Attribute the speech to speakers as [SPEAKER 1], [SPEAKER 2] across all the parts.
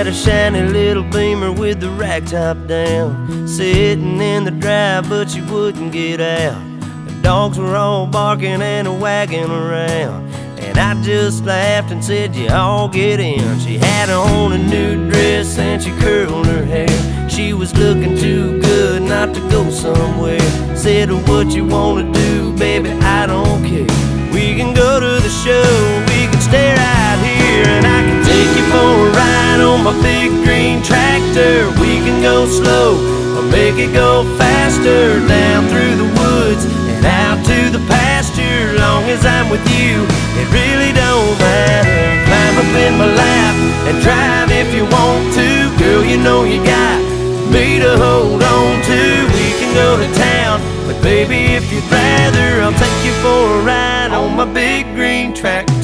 [SPEAKER 1] a shiny little Beamer with the rack top down, sitting in the drive, but she wouldn't get out. The dogs were all barking and wagging around, and I just laughed and said, "You all get in." She had on a new dress and she curled her hair. She was looking too good not to go somewhere. Said, "What you wanna do, baby, I don't care. We can go to the show, we can stay right here, and I can take you for a ride on my big green tractor. We can go slow or make it go faster, down through the woods and out to the pasture. Long as I'm with you, it really don't matter. Climb up in my lap and drive if you want to. Girl, you know you got me to hold on to. We can go to town, but baby, if you'd rather, I'll take you for a ride on my big green tractor.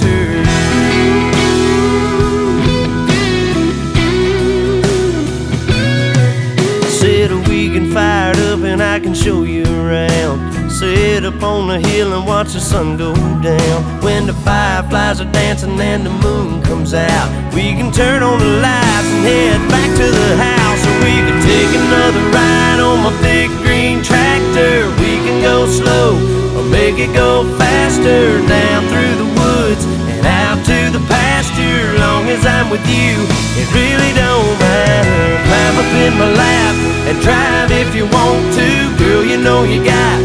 [SPEAKER 1] Said we can fire it up and I can show you around. Sit up on the hill and watch the sun go down. When the fireflies are dancing and the moon comes out, we can turn on the lights and head back to the house. Or we can take another ride on my big green tractor. We can go slow or make it go faster, down through the woods and out to the pasture. Long as I'm with you, it really don't matter. Climb up in my lap and drive if you want to. Girl, you know you got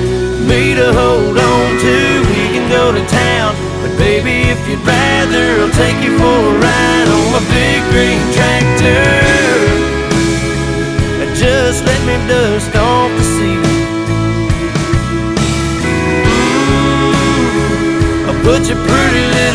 [SPEAKER 1] me to hold on to. We can go to town, but baby, if you'd rather, I'll take you for a ride on my big green tractor. Just let me dust off the seat. I'll put your pretty little